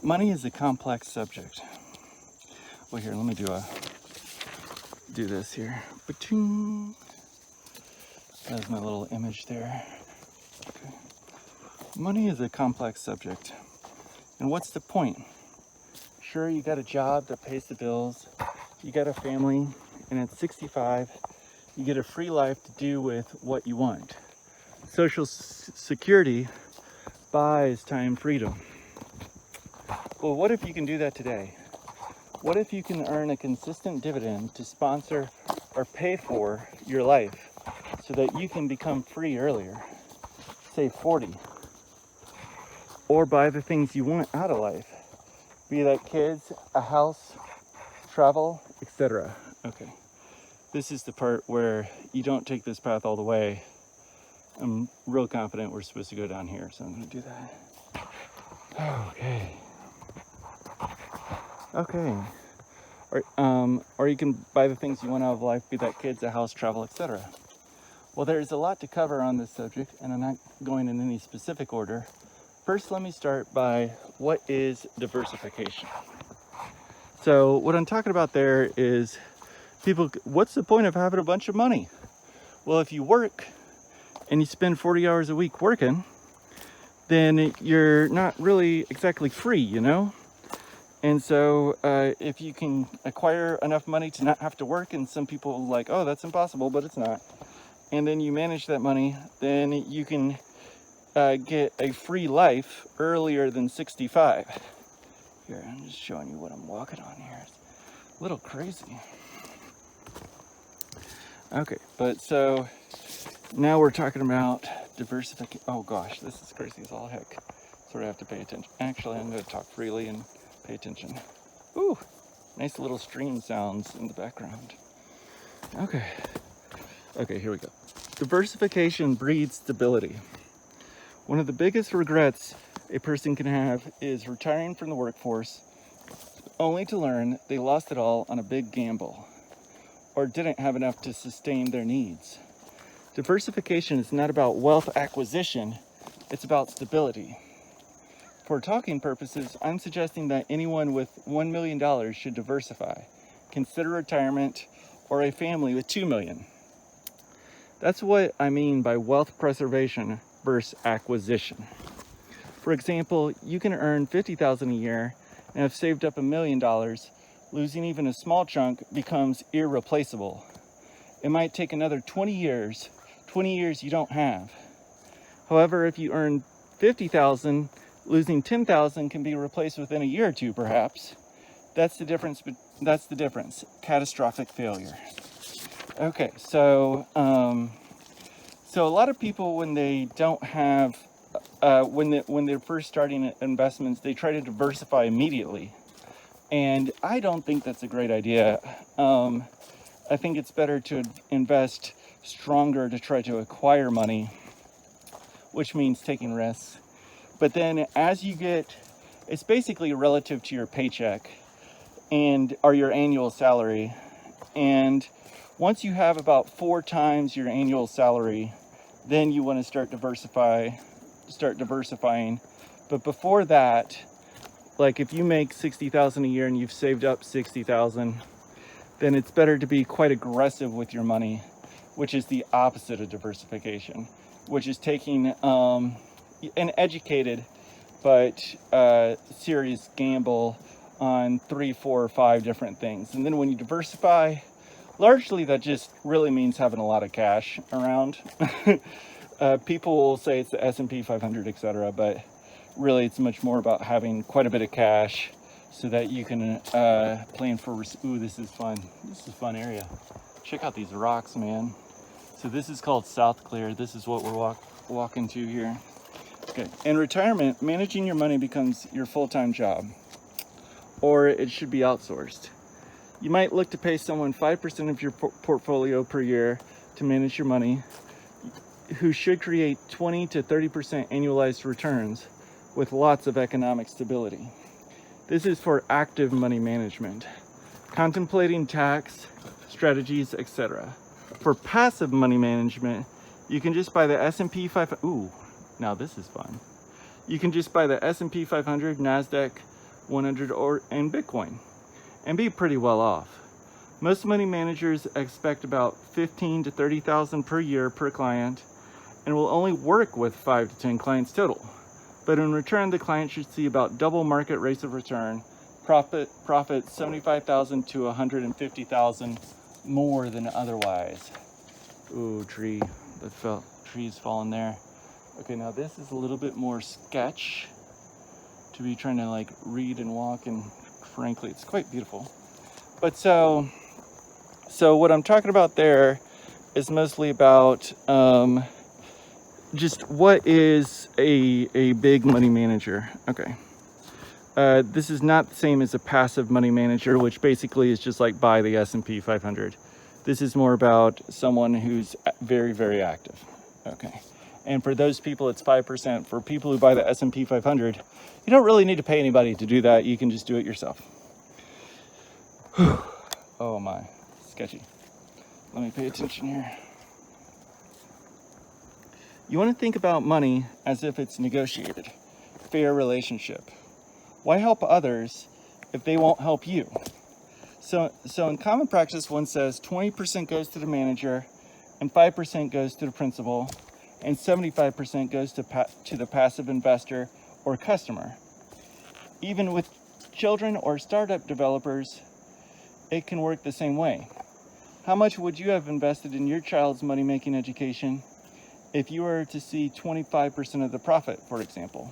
Money is a complex subject. Well, here, let me do this here. Ba-ching. That's my little image there. Okay. Money is a complex subject. And what's the point? Sure, you got a job that pays the bills, you got a family, and at 65, you get a free life to do with what you want. Social Security buys time freedom. Well, what if you can do that today? What if you can earn a consistent dividend to sponsor or pay for your life so that you can become free earlier, say 40, or buy the things you want out of life, be that kids, a house, travel, etc. Okay, this is the part where you don't take this path all the way. I'm real confident we're supposed to go down here, so I'm going to do that. Okay. Or you can buy the things you want out of life, be that kids, a house, travel, etc. Well, there's a lot to cover on this subject, and I'm not going in any specific order. First, let me start by what is diversification. So what I'm talking about there is people, what's the point of having a bunch of money? Well, if you work and you spend 40 hours a week working, then you're not really exactly free, you know? And so if you can acquire enough money to not have to work, and some people are like, oh, that's impossible, but it's not. And then you manage that money, then you can get a free life earlier than 65. Here, I'm just showing you what I'm walking on here. It's a little crazy. Okay, but so now we're talking about diversification. Oh gosh, this is crazy as all heck. Sort of have to pay attention. Actually, I'm going to talk freely and pay attention. Ooh, nice little stream sounds in the background. Okay, here we go. Diversification breeds stability. One of the biggest regrets a person can have is retiring from the workforce only to learn they lost it all on a big gamble or didn't have enough to sustain their needs. Diversification is not about wealth acquisition, it's about stability. For talking purposes, I'm suggesting that anyone with $1 million should diversify. Consider retirement or a family with $2 million. That's what I mean by wealth preservation versus acquisition. For example, you can earn $50,000 a year and have saved up $1 million. Losing even a small chunk becomes irreplaceable. It might take another 20 years you don't have. However, if you earn $50,000, losing $10,000 can be replaced within a year or two, perhaps. That's the difference. Catastrophic failure. Okay, so a lot of people, when they don't have, when they're first starting investments, they try to diversify immediately, and I don't think that's a great idea. I think it's better to invest stronger to try to acquire money, which means taking risks. But then as you get, it's basically relative to your paycheck or your annual salary. And once you have about 4 times your annual salary, then you want to start diversifying. But before that, like if you make $60,000 a year and you've saved up $60,000, then it's better to be quite aggressive with your money, which is the opposite of diversification, which is taking an educated but serious gamble on 3, 4, or 5 different things. And then when you diversify, largely that just really means having a lot of cash around. People will say it's the S&P 500, etc., but really it's much more about having quite a bit of cash so that you can plan for, ooh, this is fun. This is a fun area. Check out these rocks, man. So this is called South Clear. This is what we're walking to here. Okay, in retirement, managing your money becomes your full-time job, or it should be outsourced. You might look to pay someone 5% of your portfolio per year to manage your money, who should create 20 to 30% annualized returns with lots of economic stability. This is for active money management, contemplating tax strategies, etc. For passive money management, you can just buy the S&P 500. Ooh, now this is fun. You can just buy the S&P 500, NASDAQ, 100 or in Bitcoin, and be pretty well off. Most money managers expect about 15 to 30,000 per year per client, and will only work with 5 to 10 clients total. But in return, the client should see about double market rates of return, profit 75,000 to 150,000 more than otherwise. Ooh, tree that fell. Trees falling there. Okay, now this is a little bit more sketch to be trying to like read and walk, and frankly, it's quite beautiful. But so what I'm talking about there is mostly about just what is a big money manager. Okay. This is not the same as a passive money manager, which basically is just like buy the S&P 500. This is more about someone who's very, very active. Okay. And for those people, it's 5%. For people who buy the S&P 500, you don't really need to pay anybody to do that. You can just do it yourself. Oh my, sketchy. Let me pay attention here. You want to think about money as if it's negotiated, fair relationship. Why help others if they won't help you? So in common practice, one says 20% goes to the manager, and 5% goes to the principal, and 75% goes to the passive investor or customer. Even with children or startup developers, it can work the same way. How much would you have invested in your child's money-making education if you were to see 25% of the profit, for example?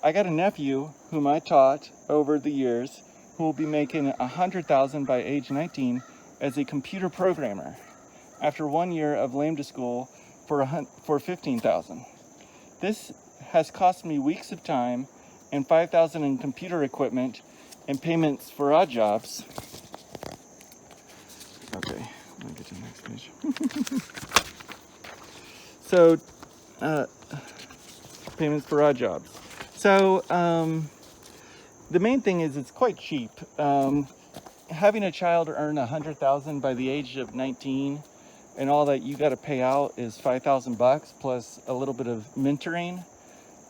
I got a nephew whom I taught over the years who will be making $100,000 by age 19 as a computer programmer after 1 year of lame-to school for $15,000. This has cost me weeks of time and $5,000 in computer equipment and payments for odd jobs. Okay, let me get to the next page. So, payments for odd jobs. So, the main thing is it's quite cheap. Having a child earn $100,000 by the age of 19, and all that you got to pay out is $5,000 plus a little bit of mentoring,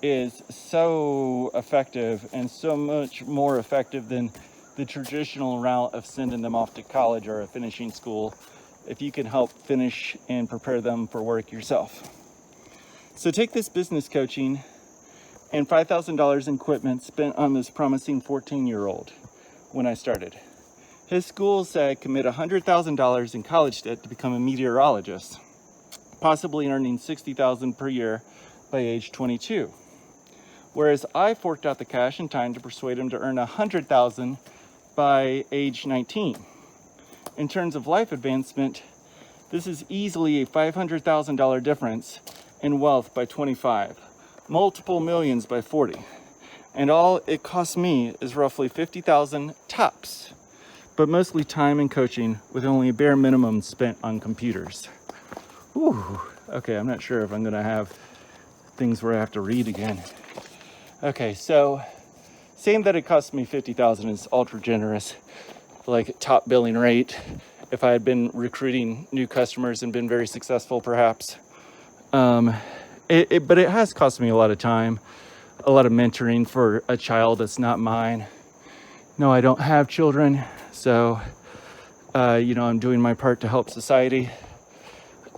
is so effective, and so much more effective than the traditional route of sending them off to college or a finishing school, if you can help finish and prepare them for work yourself. So take this business coaching and $5,000 in equipment spent on this promising 14-year-old when I started. His school said commit $100,000 in college debt to become a meteorologist, possibly earning $60,000 per year by age 22. Whereas I forked out the cash and time to persuade him to earn $100,000 by age 19. In terms of life advancement, this is easily a $500,000 difference in wealth by 25, multiple millions by 40. And all it costs me is roughly $50,000 tops, but mostly time and coaching with only a bare minimum spent on computers. Whew. Okay, I'm not sure if I'm gonna have things where I have to read again. Okay, so saying that it cost me $50,000 is ultra generous, like top billing rate. If I had been recruiting new customers and been very successful, perhaps. But it has cost me a lot of time, a lot of mentoring for a child that's not mine. No, I don't have children, so I'm doing my part to help society.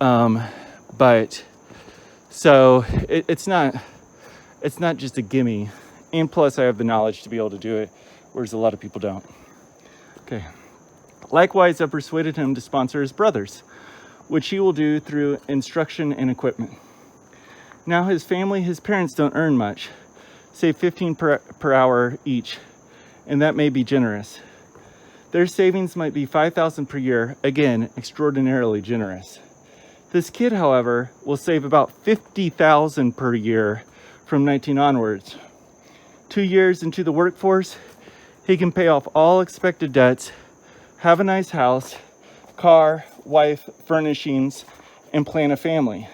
But so it's not just a gimme, and plus I have the knowledge to be able to do it, whereas a lot of people don't. Okay. Likewise, I persuaded him to sponsor his brothers, which he will do through instruction and equipment. Now his parents don't earn much, say $15 per hour each, and that may be generous. Their savings might be $5,000 per year, again, extraordinarily generous. This kid, however, will save about $50,000 per year from 19 onwards. 2 years into the workforce, he can pay off all expected debts, have a nice house, car, wife, furnishings, and plan a family.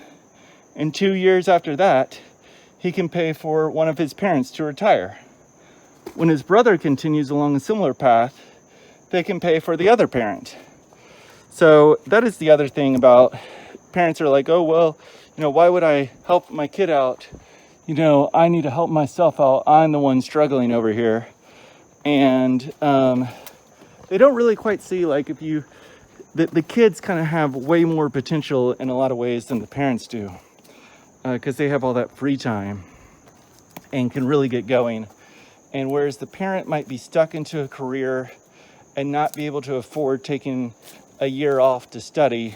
And 2 years after that, he can pay for one of his parents to retire. When his brother continues along a similar path, they can pay for the other parent. So that is the other thing about parents are like, oh, well, why would I help my kid out, I need to help myself out. I'm the one struggling over here. And they don't really quite see, like, if you, the kids kind of have way more potential in a lot of ways than the parents do, because they have all that free time and can really get going. And whereas the parent might be stuck into a career and not be able to afford taking a year off to study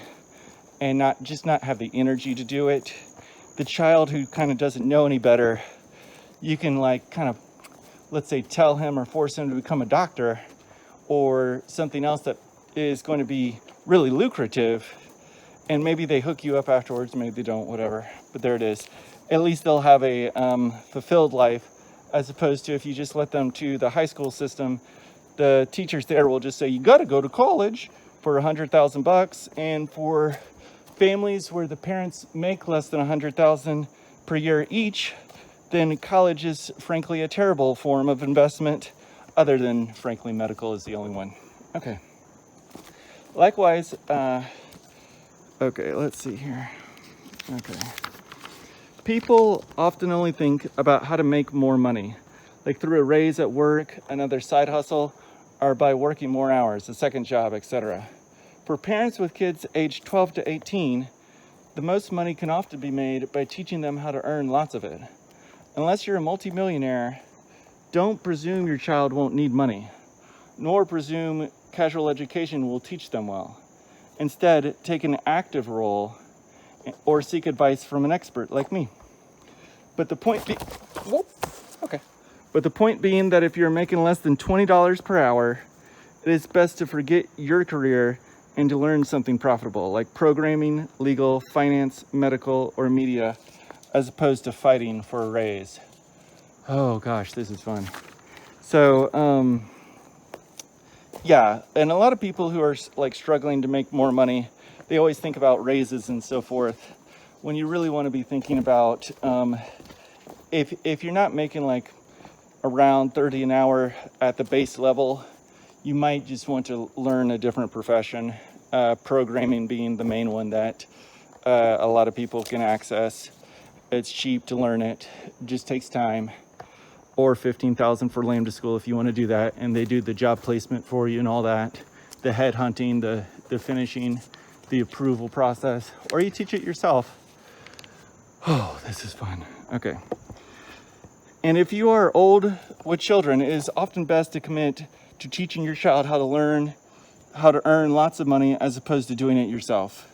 and not have the energy to do it, the child who kind of doesn't know any better, you can like kind of, let's say, tell him or force him to become a doctor or something else that is going to be really lucrative, and maybe they hook you up afterwards, maybe they don't, whatever, but there it is. At least they'll have a fulfilled life, as opposed to if you just let them to the high school system, the teachers there will just say, you got to go to college for $100,000, and for families where the parents make less than $100,000 per year each, then college is frankly a terrible form of investment, other than frankly medical is the only one. Okay. Likewise, okay, let's see here. Okay. People often only think about how to make more money, like through a raise at work, another side hustle, or by working more hours, a second job, etc. For parents with kids aged 12 to 18, the most money can often be made by teaching them how to earn lots of it. Unless you're a multimillionaire, don't presume your child won't need money, nor presume casual education will teach them well. Instead, take an active role or seek advice from an expert like me. But the point being that if you're making less than $20 per hour, it is best to forget your career and to learn something profitable, like programming, legal, finance, medical, or media, as opposed to fighting for a raise. Oh gosh, this is fun. So, yeah, and a lot of people who are like struggling to make more money, they always think about raises and so forth, when you really want to be thinking about, if you're not making like around 30 an hour at the base level, you might just want to learn a different profession, programming being the main one that a lot of people can access. It's cheap to learn it just takes time. Or $15,000 for Lambda School if you want to do that, and they do the job placement for you and all that, the headhunting, the finishing, the approval process, or you teach it yourself. Oh, this is fun. Okay. And if you are old with children, it is often best to commit to teaching your child how to earn lots of money as opposed to doing it yourself.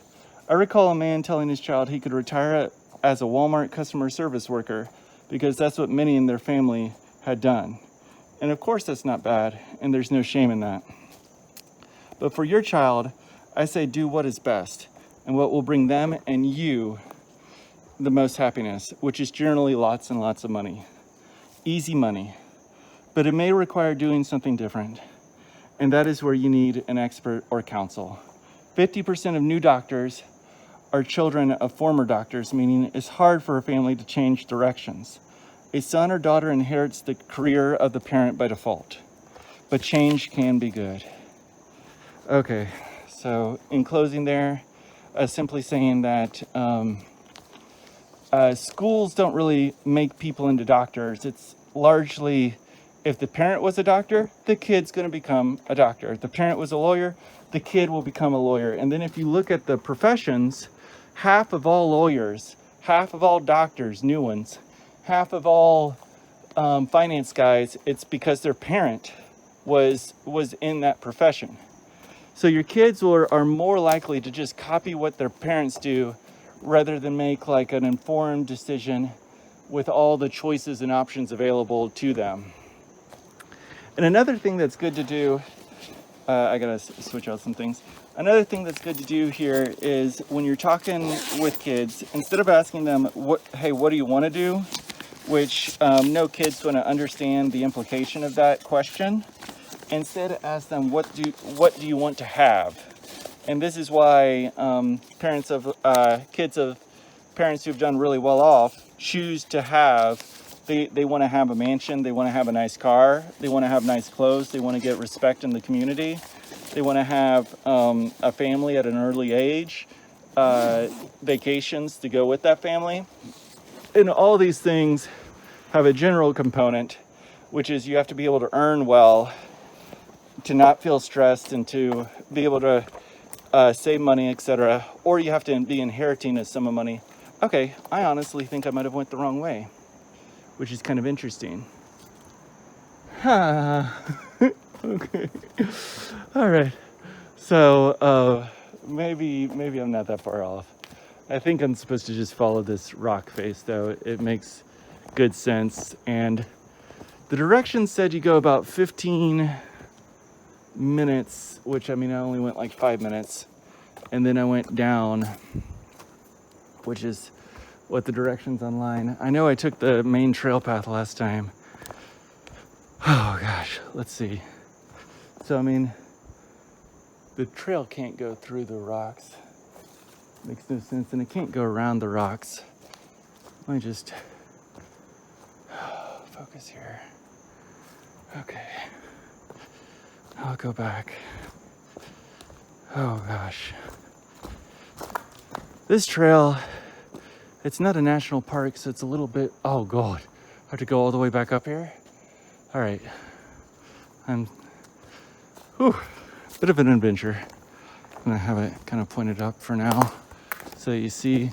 I recall a man telling his child he could retire as a Walmart customer service worker because that's what many in their family had done. And of course that's not bad, and there's no shame in that. But for your child, I say do what is best and what will bring them and you the most happiness, which is generally lots and lots of money. Easy money. But it may require doing something different, and that is where you need an expert or counsel. 50% of new doctors are children of former doctors, meaning it's hard for a family to change directions. A son or daughter inherits the career of the parent by default, but change can be good. Okay, so in closing there, simply saying that schools don't really make people into doctors. It's largely, if the parent was a doctor, the kid's going to become a doctor. If the parent was a lawyer, the kid will become a lawyer. And then if you look at the professions, half of all lawyers, half of all doctors, new ones, half of all finance guys, it's because their parent was in that profession. So your kids are more likely to just copy what their parents do rather than make like an informed decision with all the choices and options available to them. And another thing that's good to do, I gotta switch out some things. Another thing that's good to do here is when you're talking with kids, instead of asking them, hey, what do you want to do? Which no kid's going to understand the implication of that question. Instead, ask them, what do you want to have? And this is why parents of kids of parents who've done really well off choose to have, they want to have a mansion, they want to have a nice car, they want to have nice clothes, they want to get respect in the community, they want to have a family at an early age, vacations to go with that family. and all these things have a general component, which is you have to be able to earn well, to not feel stressed, and to be able to save money, etc. Or you have to be inheriting a sum of money. Okay, I honestly think I might have went the wrong way, which is kind of interesting. Okay. All right. So maybe I'm not that far off. I think I'm supposed to just follow this rock face, though. It makes good sense. And the directions said you go about 15 minutes, which, I mean, I only went like 5 minutes. And then I went down, which is what the directions online. I know I took the main trail path last time. Oh gosh, let's see. So, I mean, the trail can't go through the rocks. Makes no sense, and it can't go around the rocks. Let me just focus here. Okay. I'll go back. Oh gosh. This trail, it's not a national park, so it's a little bit, oh God. I have to go all the way back up here? All right. Bit of an adventure. I'm gonna have it kind of pointed up for now. So you see,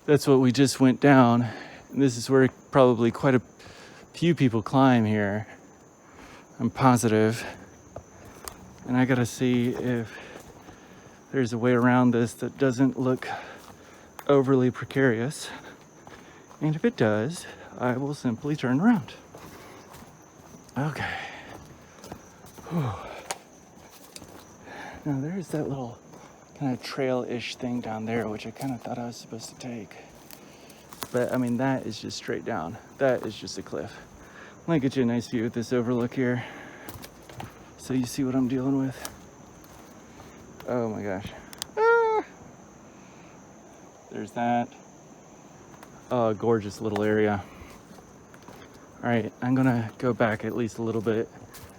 that's what we just went down. And this is where probably quite a few people climb here. I'm positive. And I gotta see if there's a way around this that doesn't look overly precarious. And if it does, I will simply turn around. Okay. Whew. Now there's that little kind of trail-ish thing down there, which I kind of thought I was supposed to take. But I mean, that is just straight down. That is just a cliff. Let me get you a nice view of this overlook here, so you see what I'm dealing with. Oh my gosh. Ah! There's that. Oh, gorgeous little area. All right, I'm gonna go back at least a little bit.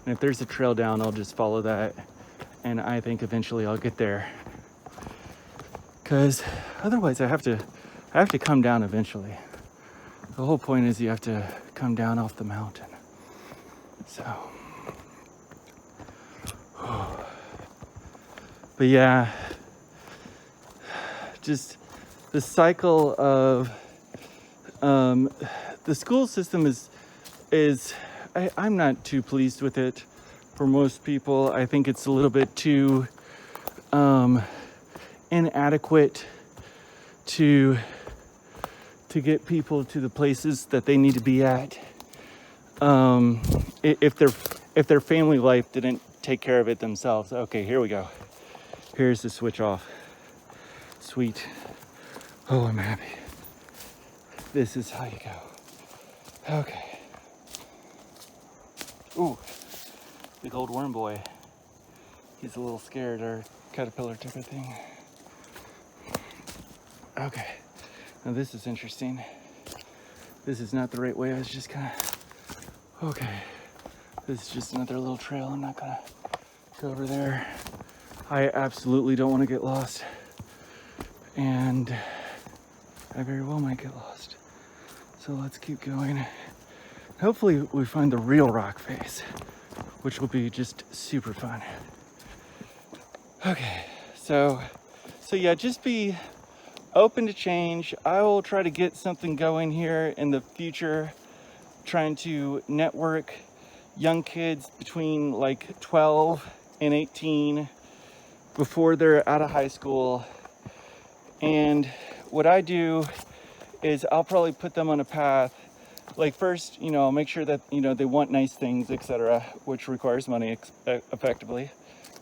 And if there's a trail down, I'll just follow that. And I think eventually I'll get there. Because otherwise I have to come down eventually. The whole point is you have to come down off the mountain. So, but yeah, just the cycle of the school system is I'm not too pleased with it. For most people, I think it's a little bit too inadequate to get people to the places that they need to be at. If their family life didn't take care of it themselves. Okay, here we go. Here's the switch off. Sweet. Oh, I'm happy. This is how you go. Okay. Ooh, big old worm boy. He's a little scared, or caterpillar type of thing. Okay, now this is interesting. This is not the right way. I was just kind of, okay. This is just another little trail. I'm not gonna go over there. I absolutely don't want to get lost. And I very well might get lost. So let's keep going. Hopefully we find the real rock face, which will be just super fun. Okay, so yeah, just be open to change. I will try to get something going here in the future, trying to network young kids between like 12 and 18 before they're out of high school. And what I do is I'll probably put them on a path. Like first, I'll make sure that, they want nice things, etc., which requires money effectively,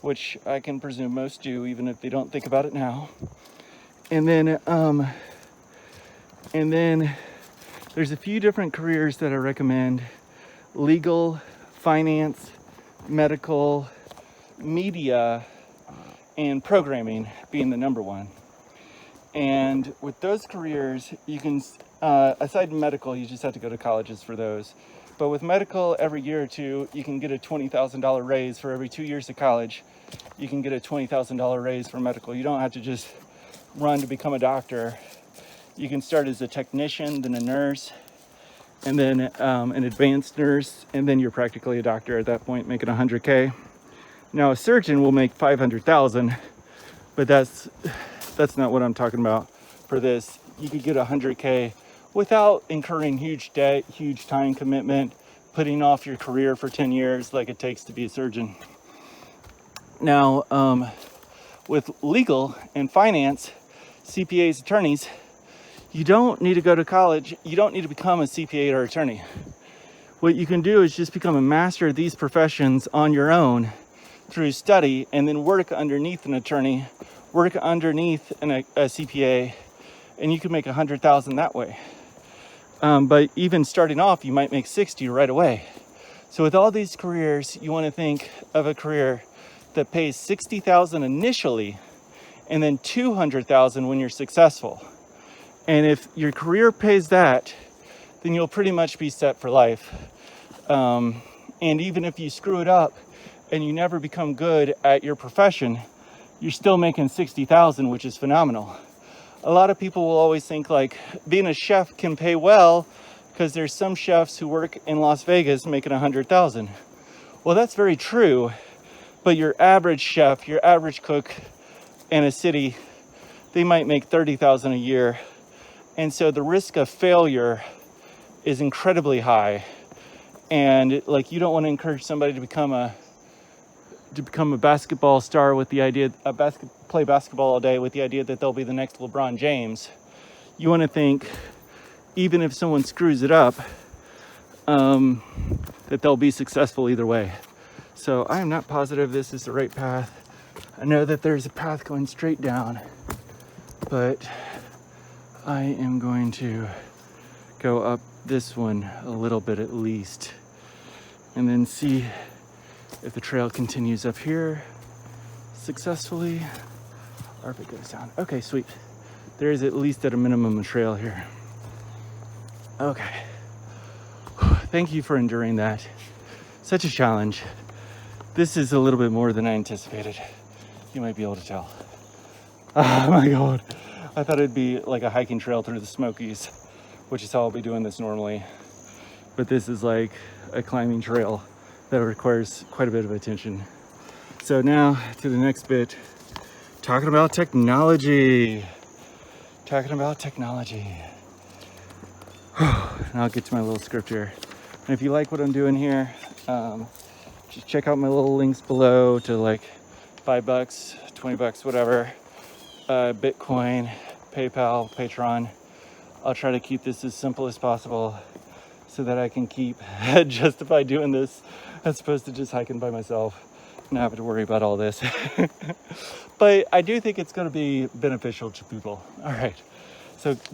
which I can presume most do, even if they don't think about it now. And then there's a few different careers that I recommend: legal, finance, medical, media, and programming being the number one. And with those careers, you can, aside from medical, you just have to go to colleges for those. But with medical, every year or two, you can get a $20,000 raise. For every 2 years of college, you can get a $20,000 raise for medical. You don't have to just run to become a doctor. You can start as a technician, then a nurse, and then an advanced nurse, and then you're practically a doctor at that point, making 100K. Now a surgeon will make 500,000, but that's not what I'm talking about for this. You could get 100K without incurring huge debt, huge time commitment, putting off your career for 10 years like it takes to be a surgeon. Now, with legal and finance, CPAs, attorneys, you don't need to go to college. You don't need to become a CPA or attorney. What you can do is just become a master of these professions on your own through study, and then work underneath an attorney, work underneath a CPA, and you can make 100,000 that way. But even starting off, you might make 60 right away. So with all these careers, you want to think of a career that pays 60,000 initially, and then 200,000 when you're successful. And if your career pays that, then you'll pretty much be set for life. And even if you screw it up and you never become good at your profession, you're still making 60,000, which is phenomenal. A lot of people will always think like being a chef can pay well because there's some chefs who work in Las Vegas making 100,000. Well, that's very true, but your average chef, your average cook in a city, they might make 30,000 a year. And so the risk of failure is incredibly high. And like, you don't want to encourage somebody to become a basketball star with the idea, play basketball all day with the idea that they'll be the next LeBron James. You want to think, even if someone screws it up, that they'll be successful either way. So I am not positive this is the right path. I know that there's a path going straight down, but I am going to go up this one a little bit at least, and then see if the trail continues up here successfully, or if it goes down. Okay, sweet. There is at least at a minimum a trail here. Okay. Thank you for enduring that. Such a challenge. This is a little bit more than I anticipated. You might be able to tell. Oh my God. I thought it'd be like a hiking trail through the Smokies, which is how I'll be doing this normally. But this is like a climbing trail that requires quite a bit of attention. So now to the next bit, talking about technology. And I'll get to my little script here. And if you like what I'm doing here, just check out my little links below to like $5, $20, whatever. Bitcoin, PayPal, Patreon. I'll try to keep this as simple as possible so that I can justify doing this as opposed to just hiking by myself and not having to worry about all this. But I do think it's going to be beneficial to people. All right. So